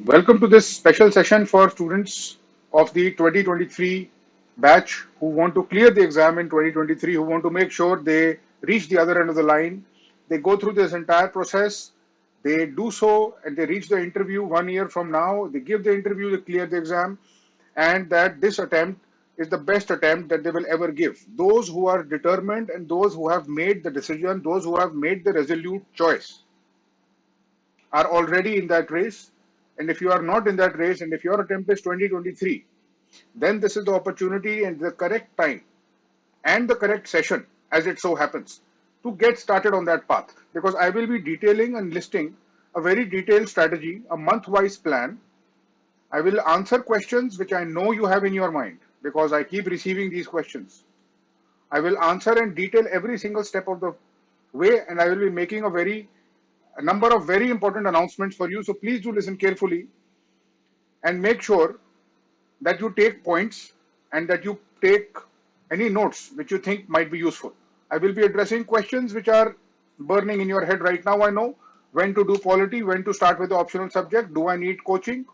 Welcome to this special session for students of the 2023 batch who want to clear the exam in 2023, who want to make sure they reach the other end of the line. They go through this entire process, they do so, and they reach the interview 1 year from now. They give the interview, they clear the exam, and that this attempt is the best attempt that they will ever give. Those who are determined and those who have made the decision, those who have made the resolute choice are already in that race. And if you are not in that race, and if your attempt is 2023, then this is the opportunity and the correct time and the correct session, as it so happens, to get started on that path. Because I will be detailing and listing a very detailed strategy, a month-wise plan. I will answer questions which I know you have in your mind because I keep receiving these questions. I will answer and detail every single step of the way, and I will be making a number of very important announcements for you. So please do listen carefully and make sure that you take points and that you take any notes which you think might be useful. I will be addressing questions which are burning in your head right now. I know when to do polity, when to start with the optional subject. Do I need coaching?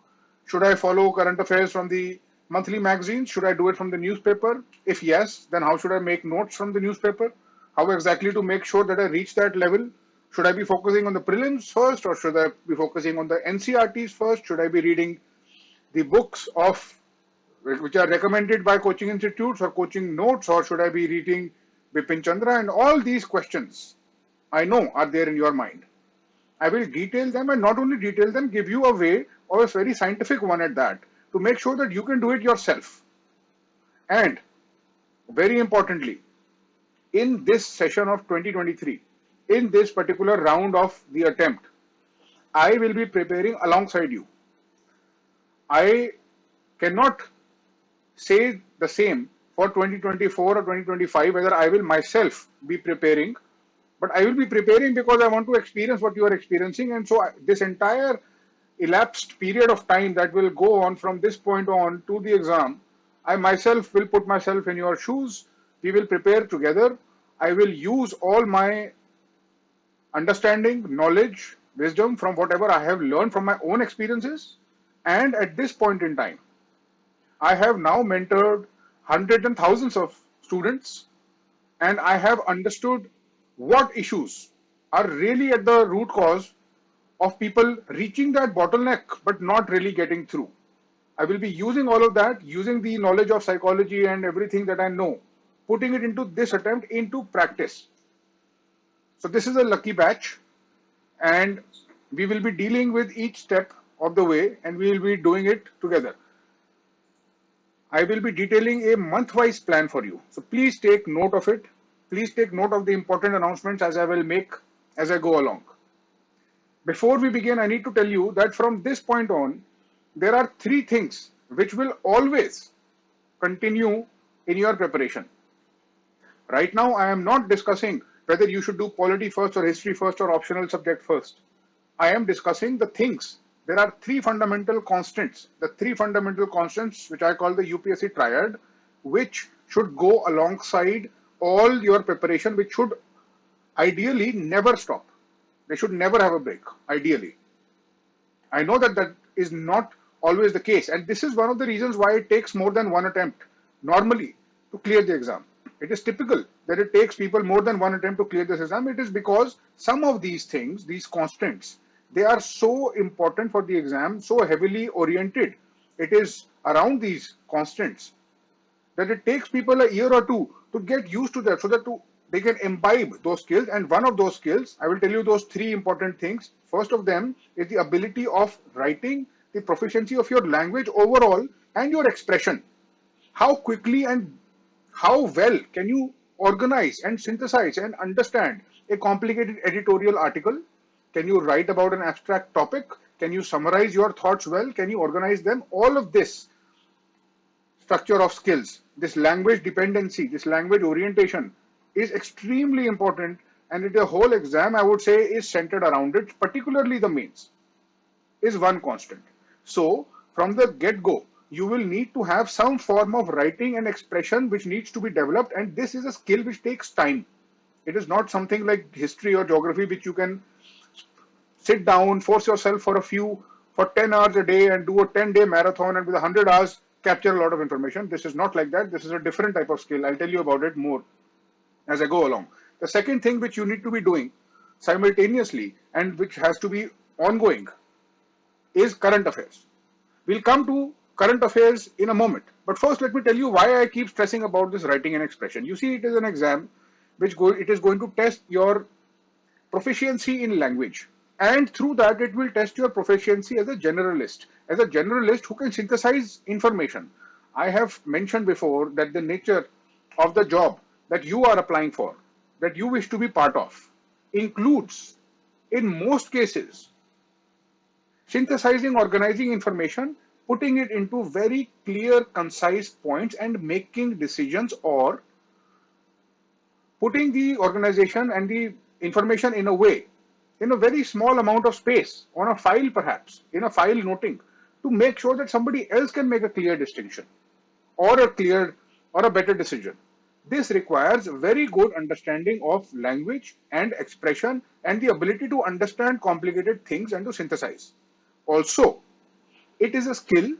Should I follow current affairs from the monthly magazines? Should I do it from the newspaper? If yes, then how should I make notes from the newspaper? How exactly to make sure that I reach that level? Should I be focusing on the prelims first, or should I be focusing on the NCRTs first? Should I be reading the books which are recommended by coaching institutes or coaching notes, or should I be reading Bipin Chandra? And all these questions I know are there in your mind. I will detail them, and not only detail them, give you a way, or a very scientific one at that, to make sure that you can do it yourself. And very importantly, in this session of 2023, in this particular round of the attempt, I will be preparing alongside you. I cannot say the same for 2024 or 2025, whether I will myself be preparing, but I will be preparing because I want to experience what you are experiencing. And so this entire elapsed period of time that will go on from this point on to the exam, I myself will put myself in your shoes. We will prepare together. I will use all my understanding, knowledge, wisdom from whatever I have learned from my own experiences. And at this point in time, I have now mentored hundreds and thousands of students, and I have understood what issues are really at the root cause of people reaching that bottleneck but not really getting through. I will be using all of that, using the knowledge of psychology and everything that I know, putting it into this attempt into practice. So this is a lucky batch, and we will be dealing with each step of the way, and we will be doing it together. I will be detailing a month-wise plan for you. So please take note of it. Please take note of the important announcements as I will make as I go along. Before we begin, I need to tell you that from this point on, there are three things which will always continue in your preparation. Right now, I am not discussing whether you should do polity first or history first or optional subject first. I am discussing the things. There are three fundamental constants, the three fundamental constants which I call the UPSC TRIAD, which should go alongside all your preparation, which should ideally never stop. They should never have a break, ideally. I know that that is not always the case, and this is one of the reasons why it takes more than one attempt normally to clear the exam. It is typical that it takes people more than one attempt to clear this exam. It is because some of these things, these constants, they are so important for the exam, so heavily oriented. It is around these constants that it takes people a year or two to get used to that, so that they can imbibe those skills. And one of those skills, I will tell you those three important things. First of them is the ability of writing, the proficiency of your language overall, and your expression. How quickly and how well can you organize and synthesize and understand a complicated editorial article? Can you write about an abstract topic? Can you summarize your thoughts well? Can you organize them? All of this structure of skills, this language dependency, this language orientation is extremely important, and the whole exam, I would say, is centered around it, particularly the mains, is one constant. So from the get-go, you will need to have some form of writing and expression which needs to be developed, and this is a skill which takes time. It is not something like history or geography which you can sit down, force yourself for a few for 10 hours a day and do a 10-day marathon and with 100 hours capture a lot of information. This is not like that. This is a different type of skill. I'll tell you about it more as I go along. The second thing which you need to be doing simultaneously and which has to be ongoing is current affairs. We'll come to current affairs in a moment. But first, let me tell you why I keep stressing about this writing and expression. You see, it is an exam which it is going to test your proficiency in language. And through that, it will test your proficiency as a generalist. As a generalist who can synthesize information. I have mentioned before that the nature of the job that you are applying for, that you wish to be part of, includes, in most cases, synthesizing, organizing information, putting it into very clear, concise points and making decisions, or putting the organization and the information in a way, in a very small amount of space, on a file perhaps, in a file noting, to make sure that somebody else can make a clear distinction or a better decision. This requires very good understanding of language and expression and the ability to understand complicated things and to synthesize. Also, it is a skill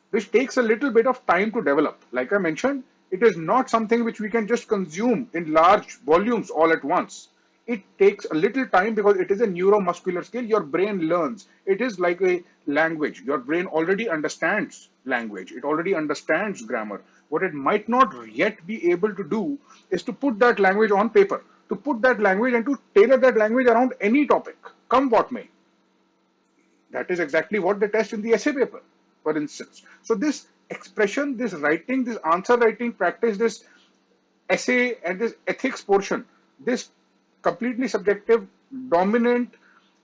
which takes a little bit of time to develop. Like I mentioned, it is not something which we can just consume in large volumes all at once. It takes a little time because it is a neuromuscular skill. Your brain learns. It is like a language. Your brain already understands language. It already understands grammar. What it might not yet be able to do is to put that language on paper, to put that language and to tailor that language around any topic, come what may. That is exactly what they test in the essay paper, for instance. So this expression, this writing, this answer writing practice, this essay and this ethics portion, this completely subjective, dominant,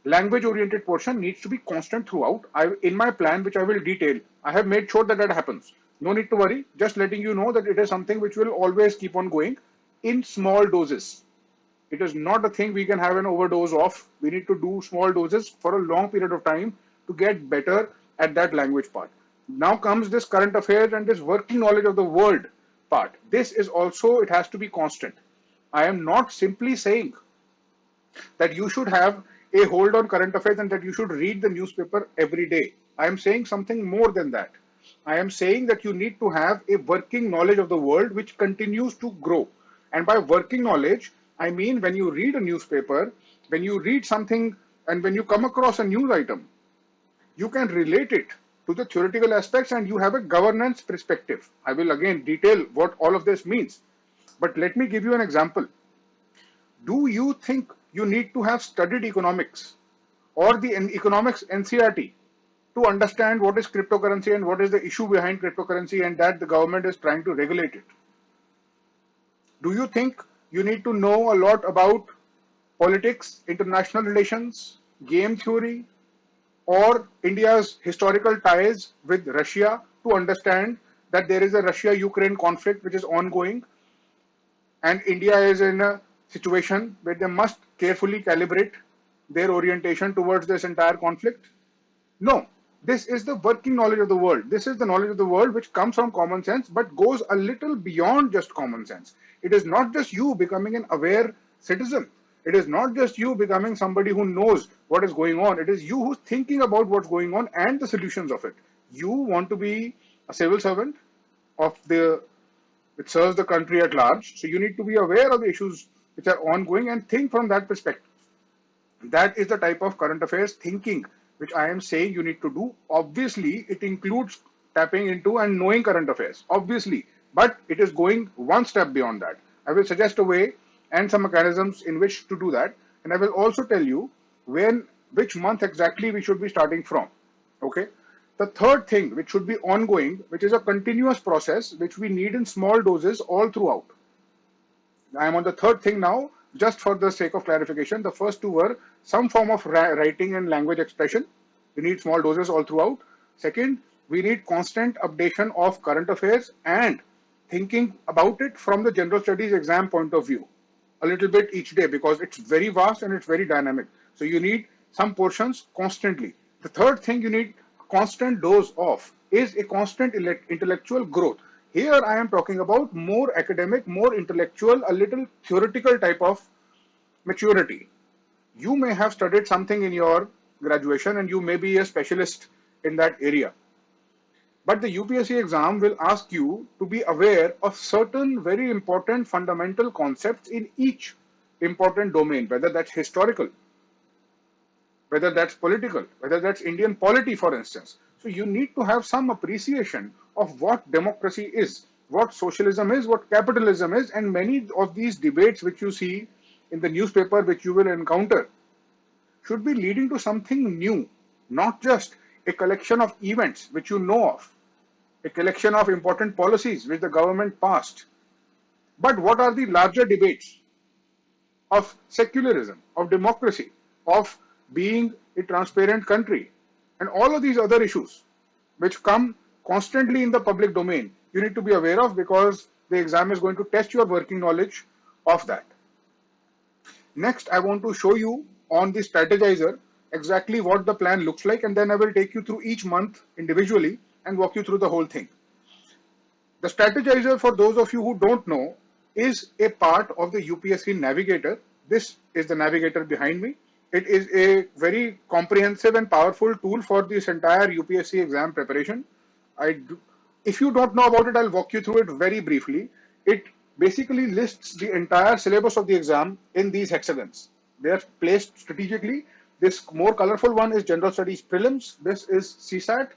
language-oriented portion needs to be constant throughout. In my plan, which I will detail, I have made sure that that happens. No need to worry, just letting you know that it is something which will always keep on going in small doses. It is not a thing we can have an overdose of. We need to do small doses for a long period of time to get better at that language part. Now comes this current affairs and this working knowledge of the world part. This is also, it has to be constant. I am not simply saying that you should have a hold on current affairs and that you should read the newspaper every day. I am saying something more than that. I am saying that you need to have a working knowledge of the world which continues to grow. And by working knowledge, I mean when you read a newspaper, when you read something and when you come across a news item, you can relate it to the theoretical aspects and you have a governance perspective. I will again detail what all of this means. But let me give you an example. Do you think you need to have studied economics or the economics NCERT to understand what is cryptocurrency and what is the issue behind cryptocurrency and that the government is trying to regulate it? Do you think you need to know a lot about politics, international relations, game theory, or India's historical ties with Russia to understand that there is a Russia-Ukraine conflict which is ongoing and India is in a situation where they must carefully calibrate their orientation towards this entire conflict? No, this is the working knowledge of the world. This is the knowledge of the world which comes from common sense but goes a little beyond just common sense. It is not just you becoming an aware citizen. It is not just you becoming somebody who knows what is going on. It is you who's thinking about what's going on and the solutions of it. You want to be a civil servant of which serves the country at large. So you need to be aware of the issues which are ongoing and think from that perspective. That is the type of current affairs thinking which I am saying you need to do. Obviously, it includes tapping into and knowing current affairs. Obviously, but it is going one step beyond that. I will suggest a way and some mechanisms in which to do that. And I will also tell you which month exactly we should be starting from. Okay. The third thing which should be ongoing, which is a continuous process, which we need in small doses all throughout. I am on the third thing now, just for the sake of clarification. The first two were some form of writing and language expression. We need small doses all throughout. Second, we need constant updation of current affairs and thinking about it from the general studies exam point of view. A little bit each day because it's very vast and it's very dynamic. So you need some portions constantly. The third thing you need a constant dose of is a constant intellectual growth. Here I am talking about more academic, more intellectual, a little theoretical type of maturity. You may have studied something in your graduation and you may be a specialist in that area. But the UPSC exam will ask you to be aware of certain very important fundamental concepts in each important domain, whether that's historical, whether that's political, whether that's Indian polity, for instance. So you need to have some appreciation of what democracy is, what socialism is, what capitalism is, and many of these debates which you see in the newspaper, which you will encounter, should be leading to something new, not just a collection of events which you know of, a collection of important policies which the government passed. But what are the larger debates of secularism, of democracy, of being a transparent country, and all of these other issues which come constantly in the public domain, you need to be aware of, because the exam is going to test your working knowledge of that. Next, I want to show you on the strategizer exactly what the plan looks like, and then I will take you through each month individually and walk you through the whole thing. The strategizer, for those of you who don't know, is a part of the UPSC Navigator. This is the Navigator behind me. It is a very comprehensive and powerful tool for this entire UPSC exam preparation. If you don't know about it, I'll walk you through it very briefly. It basically lists the entire syllabus of the exam in these hexagons. They are placed strategically. This more colorful one is General Studies Prelims. This is CSAT.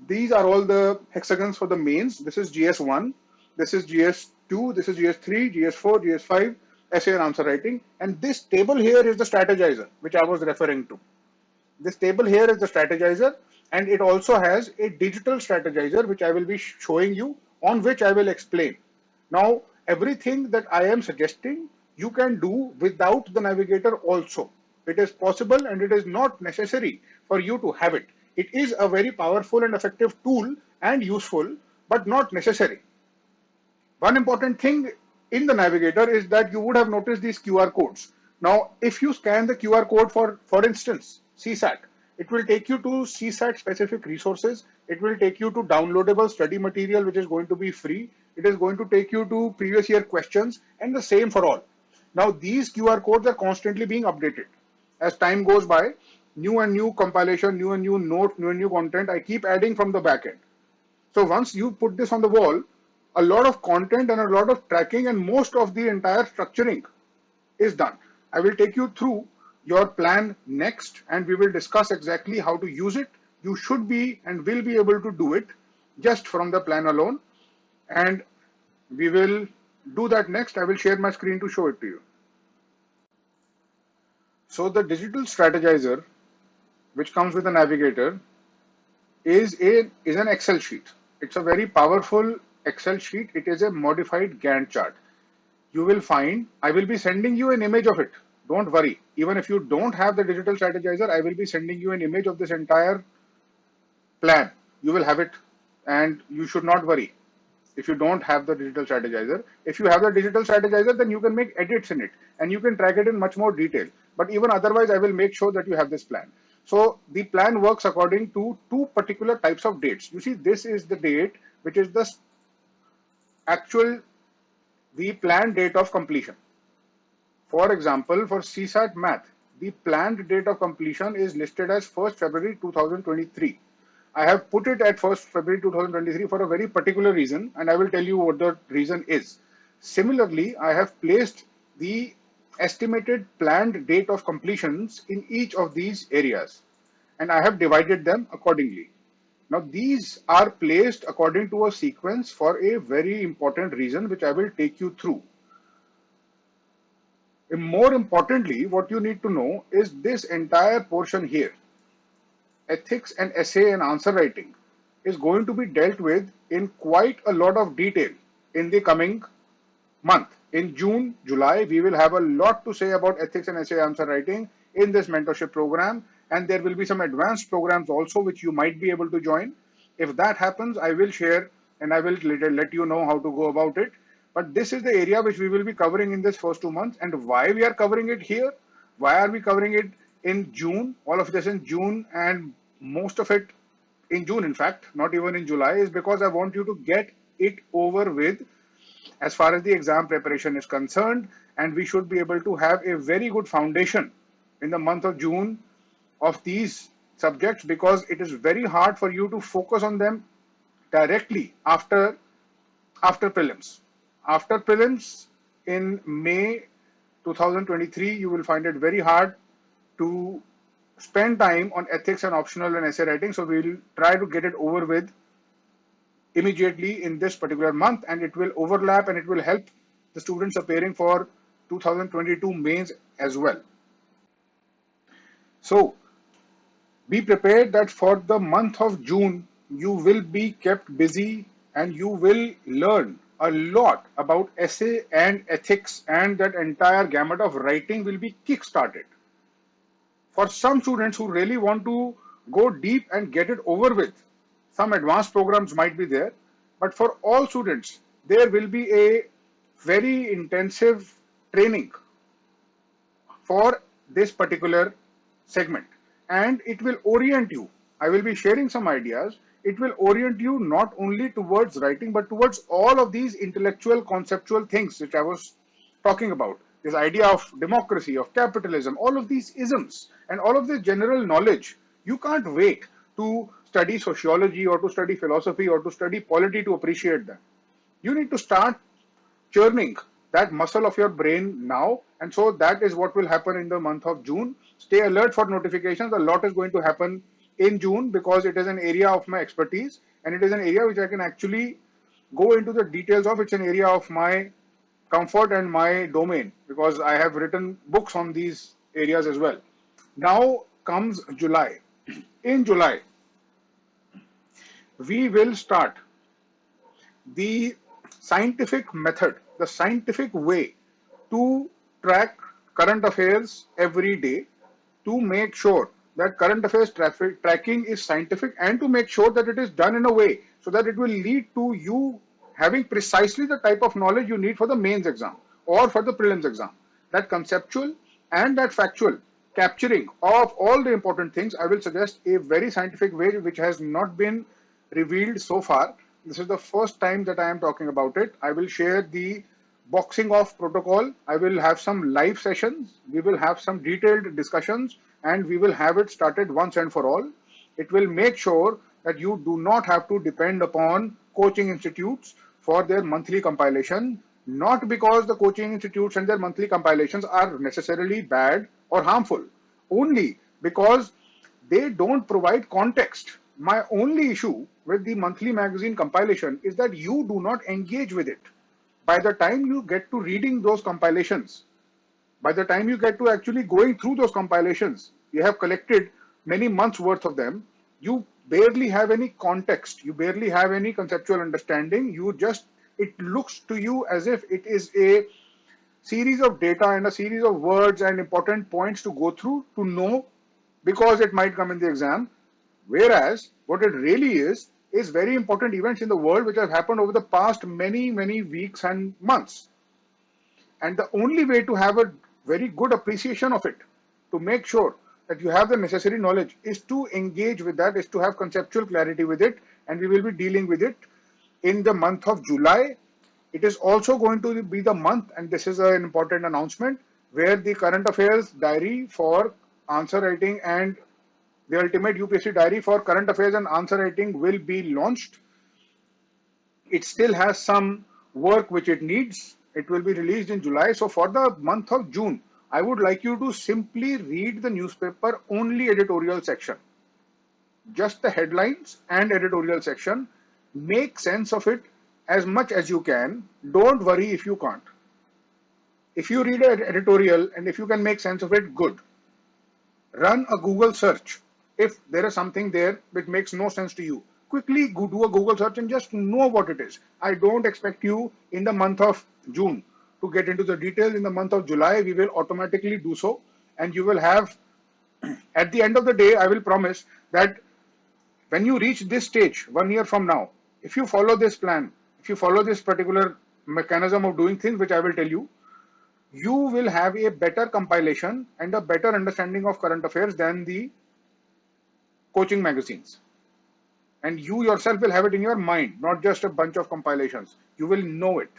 These are all the hexagons for the mains. This is GS1. This is GS2. This is GS3, GS4, GS5, essay and answer writing. And this table here is the strategizer, which I was referring to. This table here is the strategizer, and it also has a digital strategizer, which I will be showing you, on which I will explain. Now, everything that I am suggesting, you can do without the Navigator also. It is possible, and it is not necessary for you to have it. It is a very powerful and effective tool and useful, but not necessary. One important thing in the Navigator is that you would have noticed these QR codes. Now, if you scan the QR code for instance, CSAT, it will take you to CSAT specific resources. It will take you to downloadable study material, which is going to be free. It is going to take you to previous year questions, and the same for all. Now, these QR codes are constantly being updated. As time goes by, new and new compilation, new and new note, new and new content, I keep adding from the back end. So once you put this on the wall, a lot of content and a lot of tracking and most of the entire structuring is done. I will take you through your plan next, and we will discuss exactly how to use it. You should be and will be able to do it just from the plan alone, and we will do that next. I will share my screen to show it to you. So the digital strategizer, which comes with a Navigator, is an Excel sheet. It's a very powerful Excel sheet. It is a modified Gantt chart. You will find, I will be sending you an image of it. Don't worry. Even if you don't have the digital strategizer, I will be sending you an image of this entire plan. You will have it, and you should not worry if you don't have the digital strategizer. If you have the digital strategizer, then you can make edits in it and you can track it in much more detail. But even otherwise, I will make sure that you have this plan. So the plan works according to two particular types of dates. You see, this is the date, which is the planned date of completion. For example, for CSAT Math, the planned date of completion is listed as 1st February 2023. I have put it at 1st February 2023 for a very particular reason, and I will tell you what the reason is. Similarly, I have placed the estimated planned date of completions in each of these areas, and I have divided them accordingly. Now, these are placed according to a sequence for a very important reason, which I will take you through. And more importantly, what you need to know is this entire portion here, ethics and essay and answer writing, is going to be dealt with in quite a lot of detail in the coming month. In June, July, we will have a lot to say about ethics and essay answer writing in this mentorship program, and there will be some advanced programs also which you might be able to join. If that happens, I will share and I will let you know how to go about it. But this is the area which we will be covering in this first 2 months. And why we are covering it here? Why are we covering it in June? All of this in June, and most of it in June, in fact, not even in July, is because I want you to get it over with as far as the exam preparation is concerned. And we should be able to have a very good foundation in the month of June of these subjects because it is very hard for you to focus on them directly after prelims. After prelims in May 2023, you will find it very hard to spend time on ethics and optional and essay writing. So we will try to get it over with immediately in this particular month, and it will overlap and it will help the students appearing for 2022 mains as well. So be prepared that for the month of June, you will be kept busy and you will learn a lot about essay and ethics, and that entire gamut of writing will be kick-started. For some students who really want to go deep and get it over with, some advanced programs might be there, but for all students, there will be a very intensive training for this particular segment, and it will orient you. I will be sharing some ideas. It will orient you not only towards writing, but towards all of these intellectual, conceptual things which I was talking about. This idea of democracy, of capitalism, all of these isms, and all of this general knowledge. You can't wait to study sociology or to study philosophy or to study polity to appreciate them. You need to start churning that muscle of your brain now, and so that is what will happen in the month of June. Stay alert for notifications. A lot is going to happen in June because it is an area of my expertise and it is an area which I can actually go into the details of. It's an area of my comfort and my domain because I have written books on these areas as well. Now comes July. In July, we will start the scientific method, the scientific way to track current affairs every day, to make sure that current affairs tracking is scientific, and to make sure that it is done in a way so that it will lead to you having precisely the type of knowledge you need for the mains exam or for the prelims exam. That conceptual and that factual capturing of all the important things, I will suggest a very scientific way which has not been revealed so far. This is the first time that I am talking about it. I will share the boxing off protocol. I will have some live sessions. We will have some detailed discussions, and we will have it started once and for all. It will make sure that you do not have to depend upon coaching institutes for their monthly compilation, not because the coaching institutes and their monthly compilations are necessarily bad or harmful, only because they don't provide context. My only issue with the monthly magazine compilation is that you do not engage with it. By the time you get to reading those compilations, by the time you get to actually going through those compilations, you have collected many months worth of them, you barely have any context, you barely have any conceptual understanding. It looks to you as if it is a series of data and a series of words and important points to go through to know because it might come in the exam. Whereas what it really is very important events in the world which have happened over the past many weeks and months. And the only way to have a very good appreciation of it, to make sure that you have the necessary knowledge, is to engage with that, is to have conceptual clarity with it, and we will be dealing with it in the month of July. It is also going to be the month, and this is an important announcement, where the current affairs diary for answer writing and the ultimate UPSC diary for current affairs and answer writing will be launched. It still has some work which it needs. It will be released in July. So for the month of June, I would like you to simply read the newspaper only editorial section. Just the headlines and editorial section. Make sense of it as much as you can. Don't worry if you can't. If you read an editorial and if you can make sense of it, good. Run a Google search. If there is something there which makes no sense to you, quickly go do a Google search and just know what it is. I don't expect you in the month of June to get into the details. In the month of July, we will automatically do so, and you will have, at the end of the day, I will promise that when you reach this stage 1 year from now, if you follow this plan, if you follow this particular mechanism of doing things, which I will tell you, you will have a better compilation and a better understanding of current affairs than the coaching magazines. And you yourself will have it in your mind, not just a bunch of compilations. You will know it.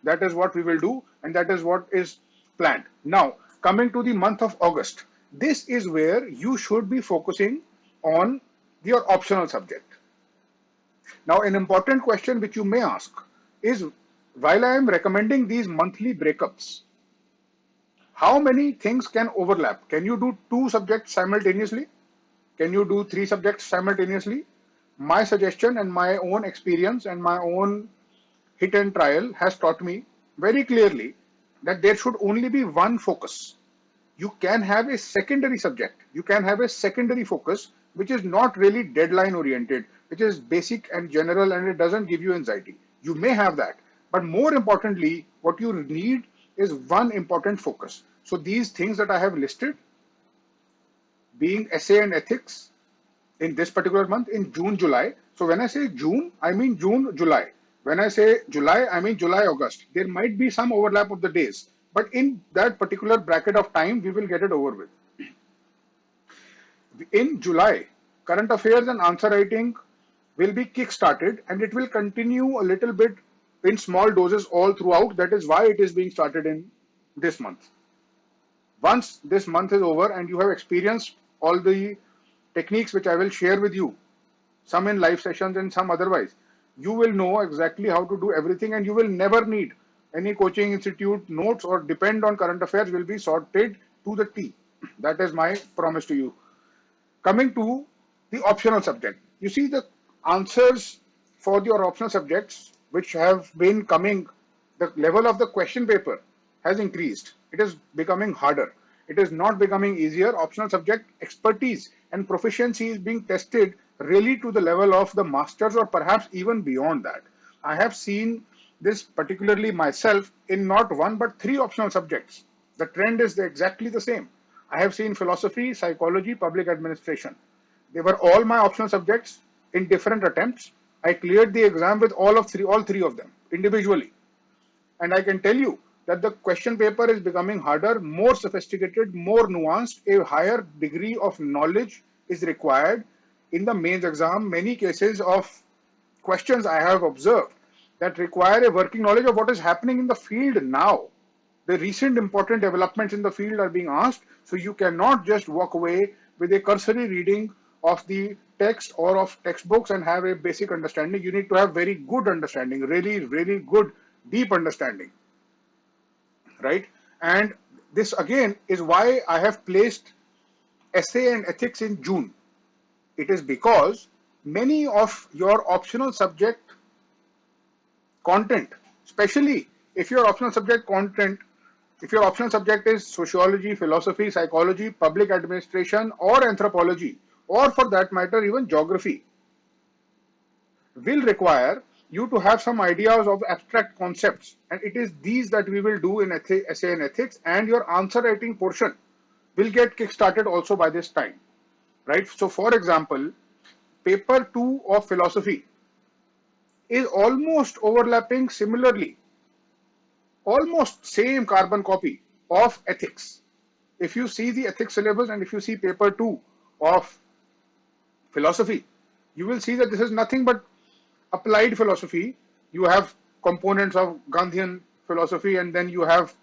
That is what we will do, and that is what is planned. Now, coming to the month of August. this is where you should be focusing on your optional subject. Now, an important question which you may ask is, while I am recommending these monthly breakups, how many things can overlap? Can you do 2 subjects simultaneously? Can you do 3 subjects simultaneously? My suggestion and my own experience and my own hit and trial has taught me very clearly that there should only be one focus. You can have a secondary subject. You can have a secondary focus which is not really deadline oriented, which is basic and general and it doesn't give you anxiety. You may have that. But more importantly, what you need is one important focus. So these things that I have listed, being essay and ethics in this particular month in June, July. So when I say June, I mean June, July. When I say July, I mean July, August. There might be some overlap of the days, but in that particular bracket of time, we will get it over with. In July, current affairs and answer writing will be kick-started and it will continue a little bit in small doses all throughout. That is why it is being started in this month. Once this month is over and you have experienced all the techniques which I will share with you, some in live sessions and some otherwise, you will know exactly how to do everything and you will never need any coaching institute notes or depend on current affairs, will be sorted to the T. That is my promise to you. Coming to the optional subject, you see the answers for your optional subjects which have been coming, the level of the question paper has increased. It is becoming harder. It is not becoming easier. Optional subject expertise and proficiency is being tested really to the level of the masters or perhaps even beyond that. I have seen this particularly myself in not one but 3 optional subjects. The trend is exactly the same. I have seen philosophy, psychology, public administration. They were all my optional subjects in different attempts. I cleared the exam with all 3 of them individually. And I can tell you that the question paper is becoming harder, more sophisticated, more nuanced. A higher degree of knowledge is required in the mains exam. Many cases of questions I have observed that require a working knowledge of what is happening in the field now. The recent important developments in the field are being asked, so you cannot just walk away with a cursory reading of the text or of textbooks and have a basic understanding. You need to have very good understanding, really good, deep understanding, right? And this again is why I have placed essay and ethics in June. It is because many of your optional subject content, especially if your optional subject content, if your optional subject is sociology, philosophy, psychology, public administration, or anthropology, or for that matter, even geography, will require you to have some ideas of abstract concepts. And it is these that we will do in essay and ethics, and your answer writing portion will get kick-started also by this time, right? So for example, paper 2 of philosophy is almost overlapping similarly, almost same carbon copy of ethics. If you see the ethics syllabus and if you see paper 2 of philosophy, you will see that this is nothing but applied philosophy. You have components of Gandhian philosophy and then you have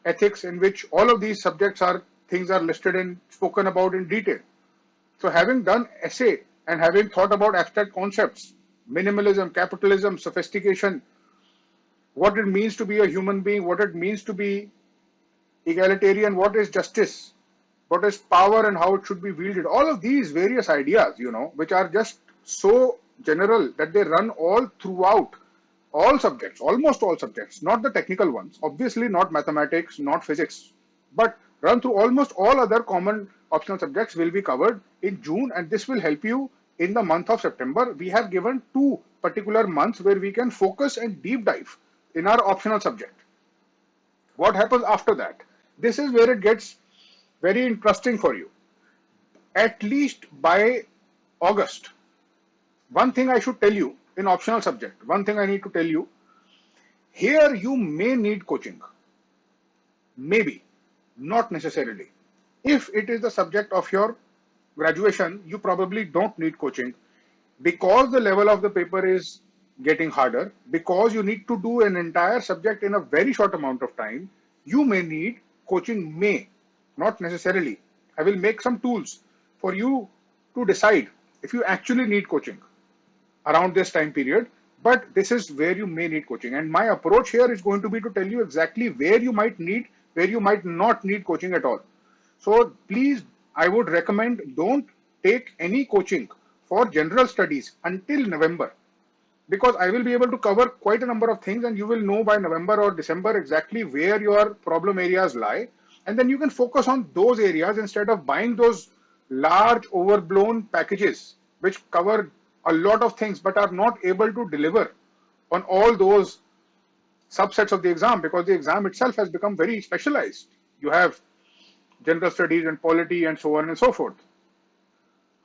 ethics in which all of these subjects are things are listed and spoken about in detail. So having done essay and having thought about abstract concepts, minimalism, capitalism, sophistication, what it means to be a human being, what it means to be egalitarian, what is justice, what is power and how it should be wielded. All of these various ideas, which are just so general that they run all throughout all subjects, almost all subjects, not the technical ones, obviously not mathematics, not physics, but run through almost all other common optional subjects will be covered in June, and this will help you in the month of September. We have given 2 particular months where we can focus and deep dive in our optional subject. What happens after that? This is where it gets very interesting for you. At least by August, one thing I should tell you in optional subject, one thing I need to tell you, here you may need coaching. Maybe, not necessarily. If it is the subject of your graduation, you probably don't need coaching because the level of the paper is getting harder, because you need to do an entire subject in a very short amount of time. You may need coaching, not necessarily. I will make some tools for you to decide if you actually need coaching around this time period, but this is where you may need coaching. And my approach here is going to be to tell you exactly where you might need, where you might not need coaching at all. So please, I would recommend don't take any coaching for general studies until November, because I will be able to cover quite a number of things and you will know by November or December exactly where your problem areas lie. And then you can focus on those areas instead of buying those large overblown packages which cover a lot of things but are not able to deliver on all those subsets of the exam, because the exam itself has become very specialized. You have general studies and polity and so on and so forth.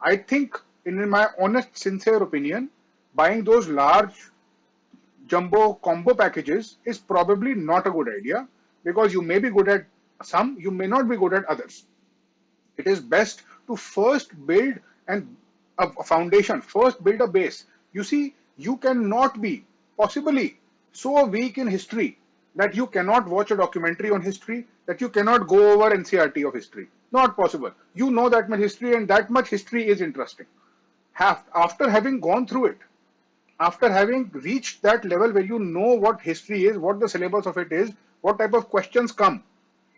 I think, in my honest, sincere opinion, buying those large jumbo combo packages is probably not a good idea, because you may be good at some, you may not be good at others. It is best to first build a foundation, first build a base. You see, you cannot be possibly so weak in history that you cannot watch a documentary on history, that you cannot go over NCRT of history. Not possible. You know that much history, and that much history is interesting. After having gone through it, after having reached that level where you know what history is, what the syllabus of it is, what type of questions come,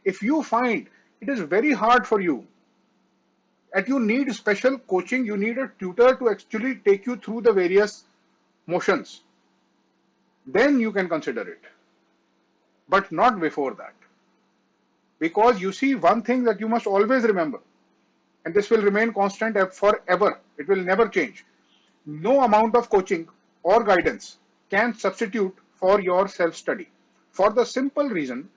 if you find it is very hard for you, and you need special coaching, you need a tutor to actually take you through the various motions, then you can consider it. But not before that. Because you see, one thing that you must always remember, and this will remain constant forever, it will never change. No amount of coaching or guidance can substitute for your self-study, for the simple reason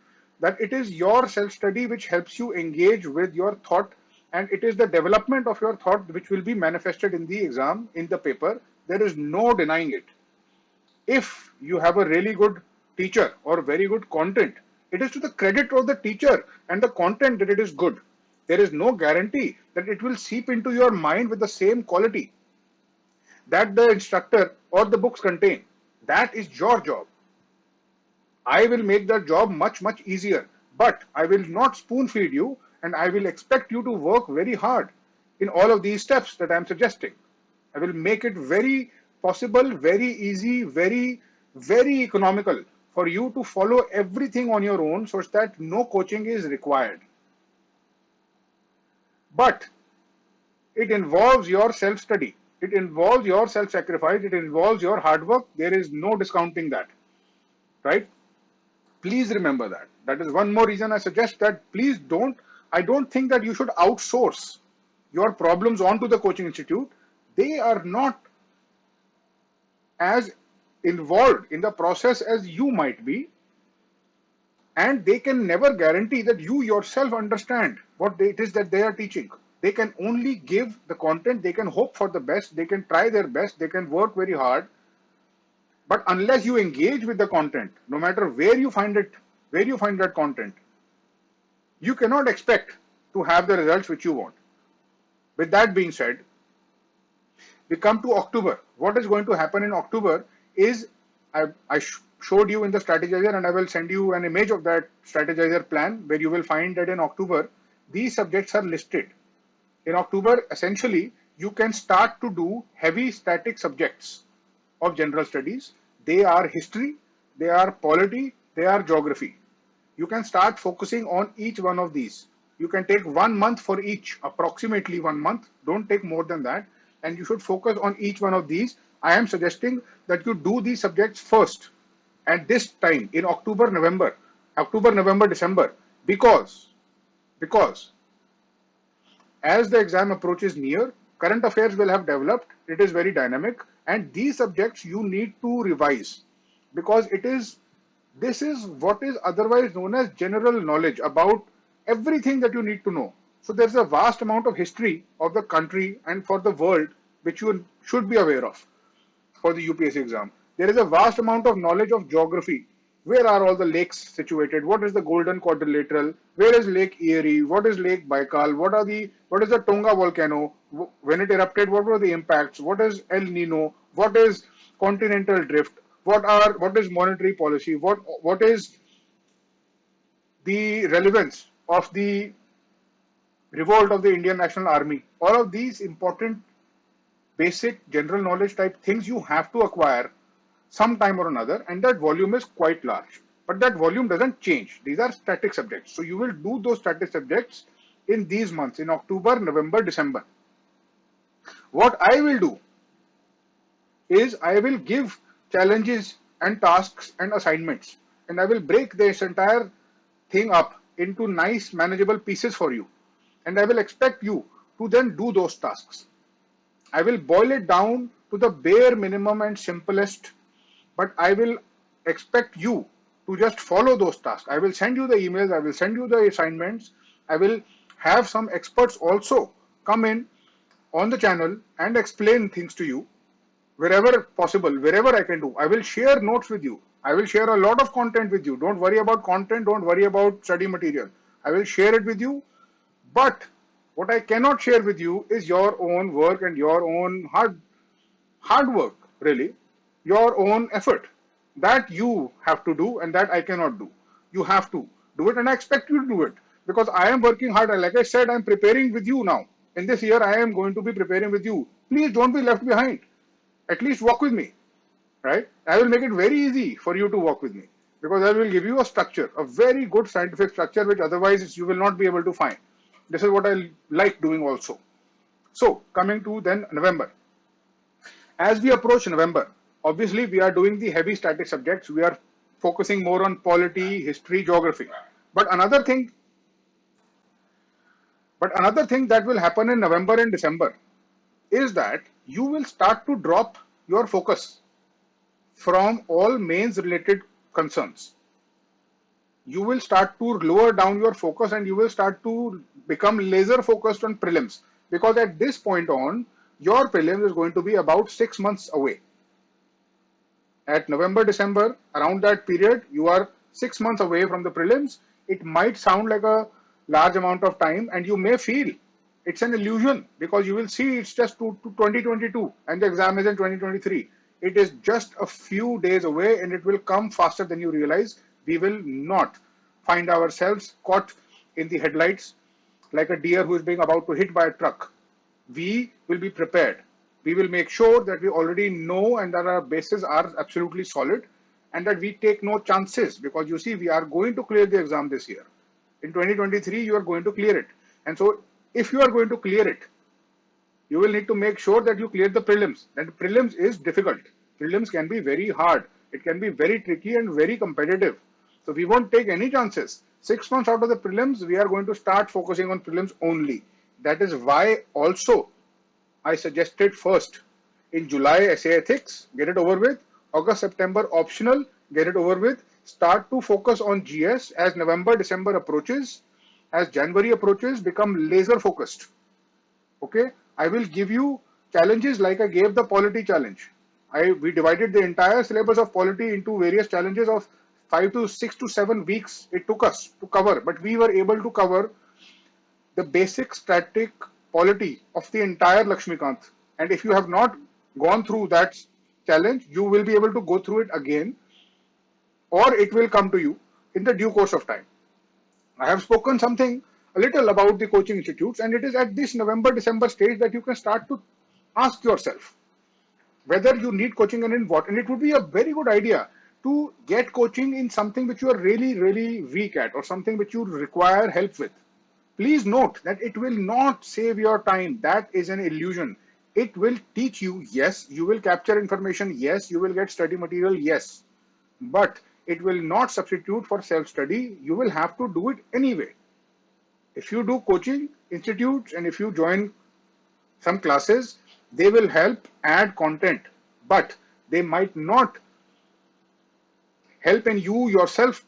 that it is your self-study which helps you engage with your thought, and it is the development of your thought which will be manifested in the exam, in the paper. There is no denying it. If you have a really good teacher or very good content, it is to the credit of the teacher and the content that it is good. There is no guarantee that it will seep into your mind with the same quality that the instructor or the books contain. That is your job. I will make that job much, much easier, but I will not spoon feed you, and I will expect you to work very hard in all of these steps that I am suggesting. I will make it very possible, very easy, very, very economical for you to follow everything on your own, such that no coaching is required. But it involves your self-study. It involves your self-sacrifice. It involves your hard work. There is no discounting that, right? Please remember that. That is one more reason I suggest that please don't, I don't think that you should outsource your problems onto the coaching institute. They are not as involved in the process as you might be, and they can never guarantee that you yourself understand what it is that they are teaching. They can only give the content, they can hope for the best, they can try their best, they can work very hard. But unless you engage with the content, no matter where you find it, where you find that content, you cannot expect to have the results which you want. With that being said, we come to October. What is going to happen in October is, I showed you in the strategizer, and I will send you an image of that strategizer plan, where you will find that in October, these subjects are listed. In October, essentially, you can start to do heavy static subjects of general studies. They are history, they are polity, they are geography. You can start focusing on each one of these. You can take 1 month for each, approximately 1 month. Don't take more than that. And you should focus on each one of these. I am suggesting that you do these subjects first at this time in October, November, December, because as the exam approaches near, current affairs will have developed. It is very dynamic, and these subjects you need to revise, because this is what is otherwise known as general knowledge about everything that you need to know. So there's a vast amount of history of the country and for the world which you should be aware of for the UPSC exam. There is a vast amount of knowledge of geography. Where are all the lakes situated? What is the Golden Quadrilateral? Where is Lake Erie? What is Lake Baikal? What is the Tonga volcano? When it erupted, what were the impacts? What is El Nino? What is continental drift? What is monetary policy? What is the relevance of the revolt of the Indian National Army. All of these important basic general knowledge type things you have to acquire sometime or another, and that volume is quite large. But that volume doesn't change. These are static subjects. So you will do those static subjects in these months, in October, November, December. What I will do is I will give challenges and tasks and assignments, and I will break this entire thing up into nice manageable pieces for you, and I will expect you to then do those tasks. I will boil it down to the bare minimum and simplest, but I will expect you to just follow those tasks. I will send you the emails, I will send you the assignments, I will have some experts also come in on the channel and explain things to you wherever possible, wherever I can do. I will share notes with you. I will share a lot of content with you. Don't worry about content, don't worry about study material. I will share it with you, but what I cannot share with you is your own work and your own hard work, really, your own effort. That you have to do and that I cannot do. You have to do it, and I expect you to do it because I am working hard. And like I said, I'm preparing with you now. In this year, I am going to be preparing with you. Please don't be left behind. At least walk with me, right? I will make it very easy for you to walk with me because I will give you a structure, a very good scientific structure, which otherwise you will not be able to find. This is what I like doing also. So coming to then November. As we approach November, obviously we are doing the heavy static subjects. We are focusing more on polity, history, geography. But another thing that will happen in November and December is that you will start to drop your focus from all mains related concerns. You will start to lower down your focus and you will start to become laser focused on prelims, because at this point on, your prelims is going to be about 6 months away. At November, December, around that period, you are 6 months away from the prelims. It might sound like a large amount of time and you may feel it's an illusion because you will see it's just to 2022 and the exam is in 2023. It is just a few days away and it will come faster than you realize. We will not find ourselves caught in the headlights like a deer who is being about to hit by a truck. We will be prepared. We will make sure that we already know and that our bases are absolutely solid and that we take no chances, because you see, we are going to clear the exam this year. In 2023, you are going to clear it. And so if you are going to clear it, you will need to make sure that you clear the prelims. And prelims is difficult. Prelims can be very hard. It can be very tricky and very competitive. So we won't take any chances. 6 months out of the prelims, we are going to start focusing on prelims only. That is why also I suggested first in July essay ethics, get it over with. August, September optional, get it over with. Start to focus on GS as November, December approaches. As January approaches, become laser focused. Okay, I will give you challenges like I gave the polity challenge. We divided the entire syllabus of polity into various challenges of 5 to 6 to 7 weeks it took us to cover, but we were able to cover the basic static polity of the entire Lakshmikant. And if you have not gone through that challenge, you will be able to go through it again, or it will come to you in the due course of time. I have spoken something a little about the coaching institutes, and it is at this November, December stage that you can start to ask yourself whether you need coaching and in what. And it would be a very good idea to get coaching in something which you are really, really weak at or something which you require help with. Please note that it will not save your time. That is an illusion. It will teach you, yes, you will capture information, yes, you will get study material, yes, but it will not substitute for self-study. You will have to do it anyway. If you do coaching institutes and if you join some classes, they will help add content, but they might not help in you yourself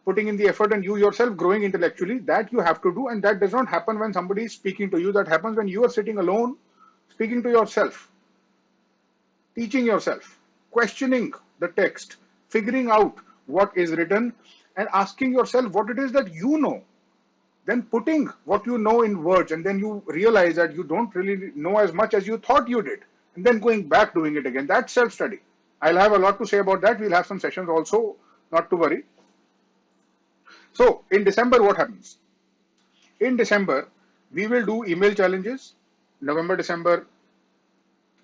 putting in the effort and you yourself growing intellectually. That you have to do, and that does not happen when somebody is speaking to you. That happens when you are sitting alone, speaking to yourself, teaching yourself, questioning the text, figuring out what is written and asking yourself what it is that you know, then putting what you know in words, and then you realize that you don't really know as much as you thought you did, and then going back doing it again. That's self-study. I'll have a lot to say about that. We'll have some sessions also, not to worry. So in December, what happens? In December, We will do email challenges. November, December,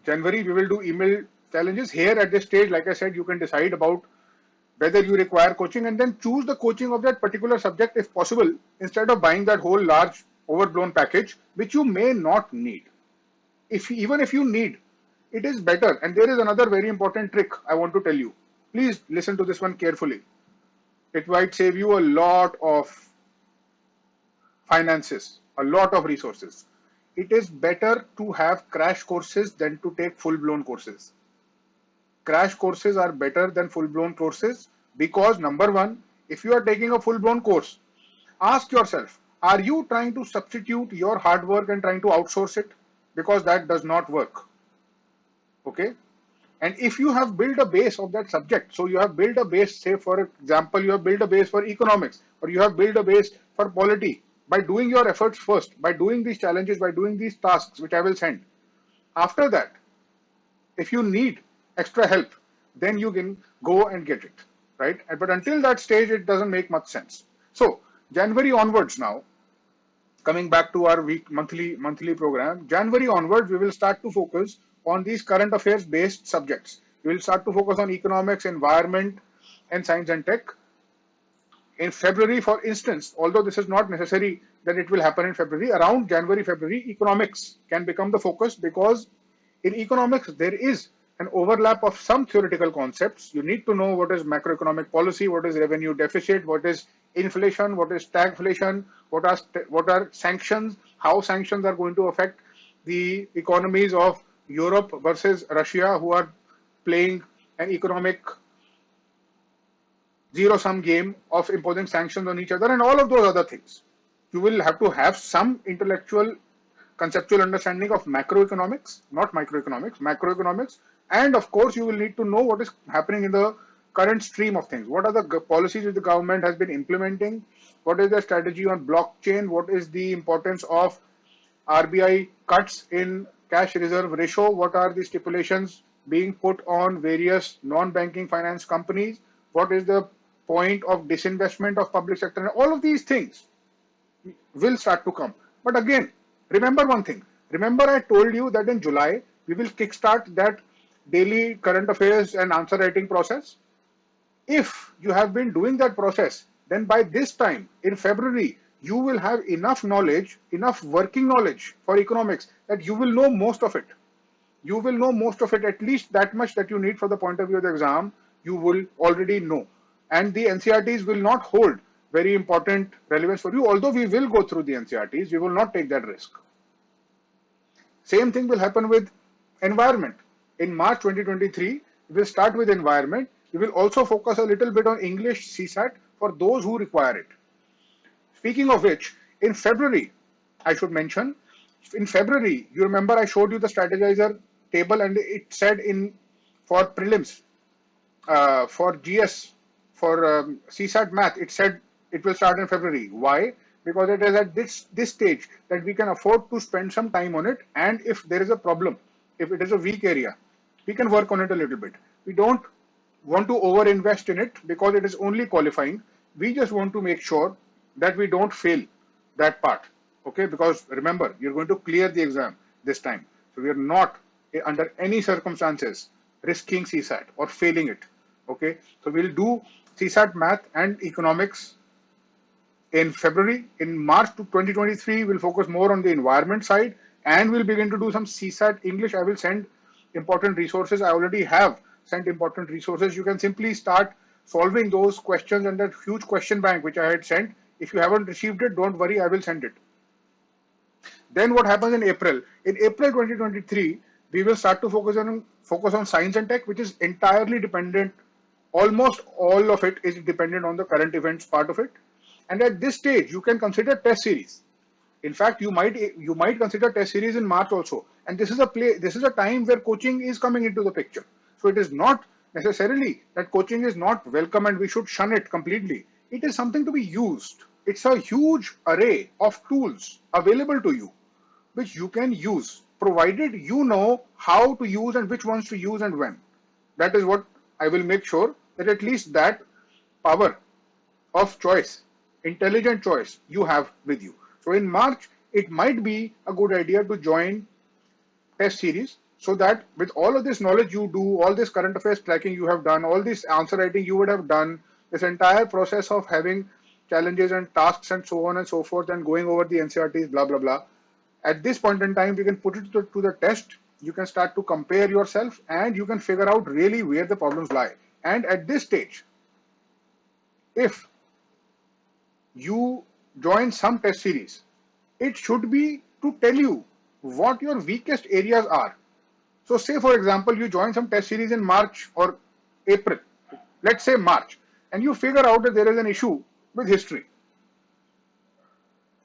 January, we will do email challenges. Here at this stage, like I said, you can decide about whether you require coaching and then choose the coaching of that particular subject if possible, instead of buying that whole large overblown package, which you may not need. Even if you need, it is better. And there is another very important trick I want to tell you. Please listen to this one carefully. It might save you a lot of finances, a lot of resources. It is better to have crash courses than to take full-blown courses. Crash courses are better than full-blown courses because, number one, if you are taking a full-blown course, ask yourself, are you trying to substitute your hard work and trying to outsource it? Because that does not work. Okay? And if you have built a base of that subject, so you have built a base, say for example, you have built a base for economics, or you have built a base for polity, by doing your efforts first, by doing these challenges, by doing these tasks, which I will send. After that, if you need extra help, then you can go and get it, right? But until that stage, it doesn't make much sense. So January onwards now, coming back to our monthly program, January onwards, we will start to focus on these current affairs based subjects. We will start to focus on economics, environment, and science and tech. In February, for instance, although this is not necessary that it will happen in February, around January, February, economics can become the focus because in economics, there is an overlap of some theoretical concepts. You need to know what is macroeconomic policy, what is revenue deficit, what is inflation, what is stagflation, what are sanctions, how sanctions are going to affect the economies of Europe versus Russia, who are playing an economic zero-sum game of imposing sanctions on each other, and all of those other things. You will have to have some intellectual, conceptual understanding of macroeconomics, not microeconomics, macroeconomics, and of course you will need to know what is happening in the current stream of things. What are the policies which the government has been implementing? What is the strategy on blockchain? What is the importance of RBI cuts in cash reserve ratio? What are the stipulations being put on various non-banking finance companies? What is the point of disinvestment of public sector? And all of these things will start to come. But again, remember one thing. Remember I told you that in July, we will kickstart that daily current affairs and answer writing process. If you have been doing that process, then by this time in February, you will have enough knowledge, enough working knowledge for economics that you will know most of it. You will know most of it, at least that much that you need for the point of view of the exam, you will already know. And the NCRTs will not hold very important relevance for you, although we will go through the NCRTs, we will not take that risk. Same thing will happen with environment. In March 2023, we will start with environment. We will also focus a little bit on English CSAT for those who require it. Speaking of which, in February, I should mention, in February, you remember I showed you the strategizer table and it said for prelims, for GS, for CSAT math, it said it will start in February. Why? Because it is at this stage that we can afford to spend some time on it, and if there is a problem, if it is a weak area, we can work on it a little bit. We don't want to over-invest in it because it is only qualifying. We just want to make sure that we don't fail that part. Okay, because remember, you're going to clear the exam this time. So we are not under any circumstances risking CSAT or failing it. Okay, so we'll do CSAT math and economics in February. In March 2023, we'll focus more on the environment side and we'll begin to do some CSAT English. I will send important resources. I already have sent important resources. You can simply start solving those questions and that huge question bank which I had sent. If you haven't received it, don't worry, I will send it. Then what happens in April? In April 2023, we will start to focus on science and tech, which is entirely dependent. Almost all of it is dependent on the current events part of it. And at this stage, you can consider test series. In fact, you might consider test series in March also. And this is a time where coaching is coming into the picture. So it is not necessarily that coaching is not welcome and we should shun it completely. It is something to be used. It's a huge array of tools available to you, which you can use, provided you know how to use and which ones to use and when. That is what I will make sure that at least that power of choice, intelligent choice, you have with you. So in March, it might be a good idea to join test series, so that with all of this knowledge you do, all this current affairs tracking you have done, all this answer writing you would have done, this entire process of having challenges and tasks and so on and so forth and going over the NCRTs, blah, blah, blah. At this point in time, you can put it to the test, you can start to compare yourself, and you can figure out really where the problems lie. And at this stage, if you join some test series, it should be to tell you what your weakest areas are. So say for example, you join some test series in March or April, let's say March, and you figure out that there is an issue with history,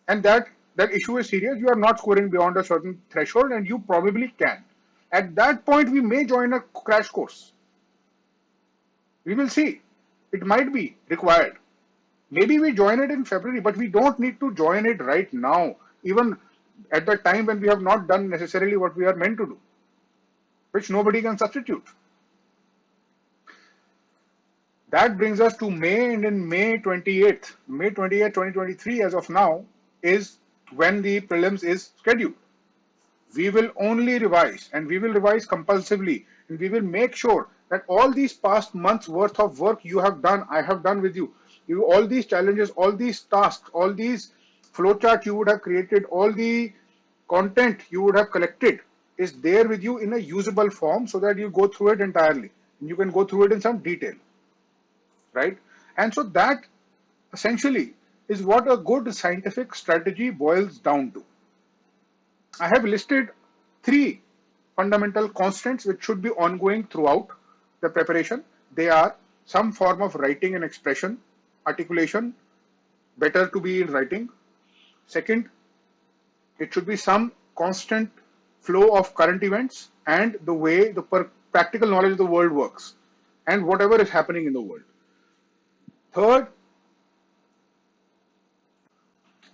and that issue is serious, you are not scoring beyond a certain threshold, and you probably can. At that point, we may join a crash course. We will see. It might be required. Maybe we join it in February, but we don't need to join it right now, even at the time when we have not done necessarily what we are meant to do, which nobody can substitute. That brings us to May, and in May 28th, 2023, as of now, is when the prelims is scheduled. We will only revise, and we will revise compulsively, and we will make sure that all these past months worth of work you have done, I have done with you, all these challenges, all these tasks, all these flowchart you would have created, all the content you would have collected is there with you in a usable form, so that you go through it entirely, and you can go through it in some detail, right? And so that essentially is what a good scientific strategy boils down to. I have listed 3 fundamental constants which should be ongoing throughout the preparation. They are some form of writing and expression, articulation, better to be in writing. Second, it should be some constant flow of current events and the way the practical knowledge of the world works and whatever is happening in the world.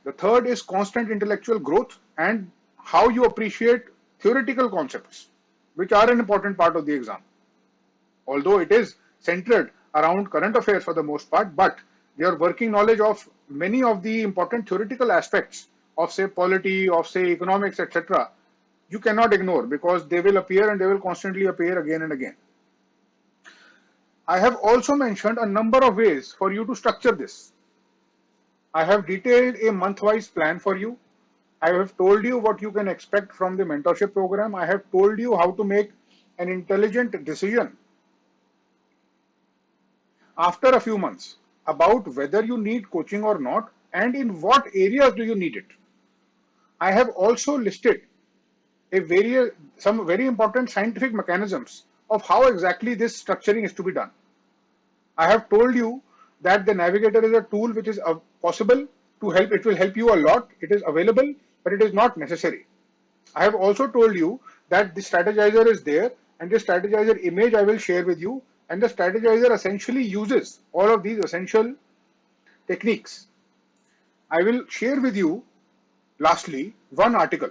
The third is constant intellectual growth and how you appreciate theoretical concepts, which are an important part of the exam. Although it is centered around current affairs for the most part, but your working knowledge of many of the important theoretical aspects of, say, polity, of, say, economics, etc., you cannot ignore, because they will appear and they will constantly appear again and again. I have also mentioned a number of ways for you to structure this. I have detailed a month-wise plan for you. I have told you what you can expect from the mentorship program. I have told you how to make an intelligent decision after a few months about whether you need coaching or not and in what areas do you need it. I have also listed some very important scientific mechanisms of how exactly this structuring is to be done. I have told you that the Navigator is a tool which is possible to help. It will help you a lot. It is available, but it is not necessary. I have also told you that the STRATEGYZER is there, and the STRATEGYZER image I will share with you, and the STRATEGYZER essentially uses all of these essential techniques. I will share with you, lastly, one article.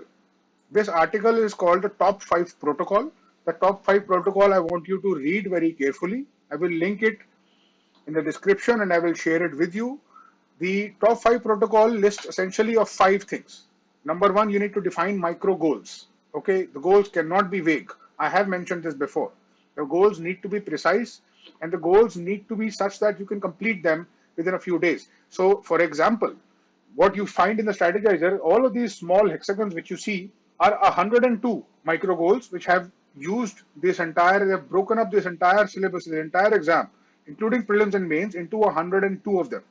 This article is called the Top 5 Protocol. The Top 5 Protocol I want you to read very carefully. I will link it in the description and I will share it with you. The Top 5 Protocol lists essentially of 5 things. Number 1, you need to define micro goals. Okay, the goals cannot be vague. I have mentioned this before. The goals need to be precise and the goals need to be such that you can complete them within a few days. So, for example, what you find in the STRATEGYZER, all of these small hexagons which you see are 102 micro goals which have used this entire, they have broken up this entire syllabus, the entire exam, including prelims and mains, into 102 of them,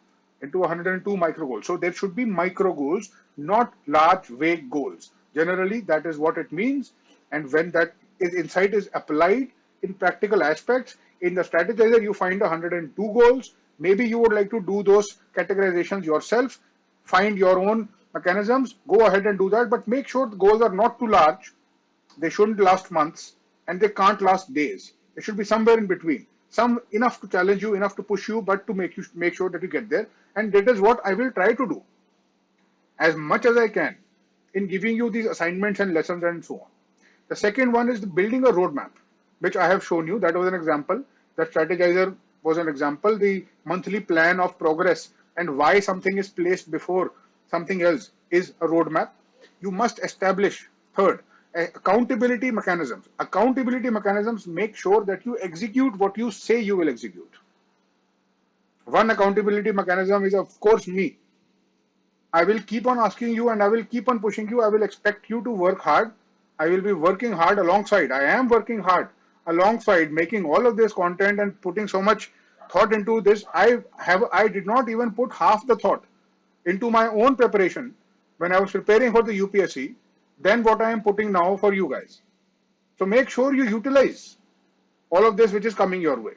into 102 micro goals. So there should be micro goals, not large vague goals. Generally, that is what it means. And when that insight is applied in practical aspects, in the STRATEGYZER you find 102 goals. Maybe you would like to do those categorizations yourself, find your own mechanisms, go ahead and do that, but make sure the goals are not too large. They shouldn't last months and they can't last days. They should be somewhere in between. Some enough to challenge you, enough to push you, but to make sure that you get there. And that is what I will try to do as much as I can in giving you these assignments and lessons and so on. The second one is building a roadmap, which I have shown you. That was an example. The STRATEGYZER was an example. The monthly plan of progress and why something is placed before something else is a roadmap. You must establish, third, accountability mechanisms. Accountability mechanisms make sure that you execute what you say you will execute. One accountability mechanism is, of course, me. I will keep on asking you and I will keep on pushing you. I will expect you to work hard. I will be working hard alongside. I am working hard alongside making all of this content and putting so much thought into this. I did not even put half the thought into my own preparation when I was preparing for the UPSC than what I am putting now for you guys. So make sure you utilize all of this which is coming your way.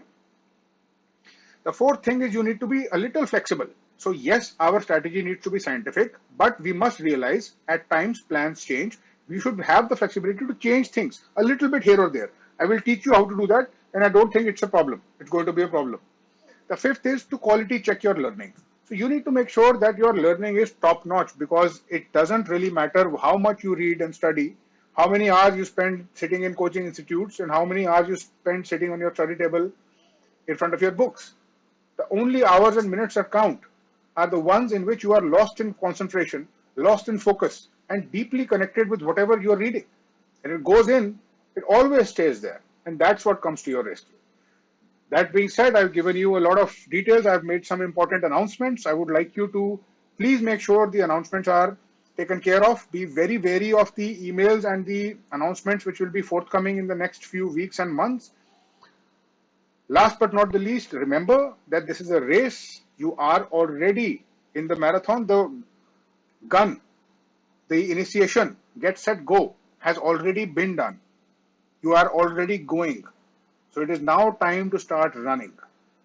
The fourth thing is you need to be a little flexible. So yes, our strategy needs to be scientific, but we must realize at times plans change. We should have the flexibility to change things a little bit here or there. I will teach you how to do that, and I don't think it's a problem. It's going to be a problem. The fifth is to quality check your learning. So you need to make sure that your learning is top notch, because it doesn't really matter how much you read and study, how many hours you spend sitting in coaching institutes, and how many hours you spend sitting on your study table in front of your books. The only hours and minutes that count are the ones in which you are lost in concentration, lost in focus, and deeply connected with whatever you are reading. And it goes in, it always stays there. And that's what comes to your rescue. That being said, I've given you a lot of details. I've made some important announcements. I would like you to please make sure the announcements are taken care of. Be very wary of the emails and the announcements which will be forthcoming in the next few weeks and months. Last but not the least, remember that this is a race. You are already in the marathon. The gun, the initiation, get set, go, has already been done. You are already going. So it is now time to start running.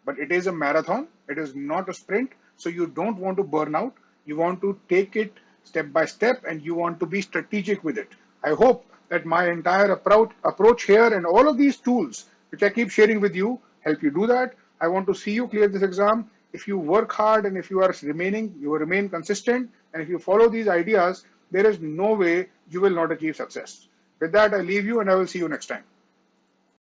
But it is a marathon. It is not a sprint. So you don't want to burn out. You want to take it step by step, and you want to be strategic with it. I hope that my entire approach here and all of these tools, which I keep sharing with you, help you do that. I want to see you clear this exam. If you work hard and if you remain consistent, and if you follow these ideas, there is no way you will not achieve success. With that, I leave you and I will see you next time.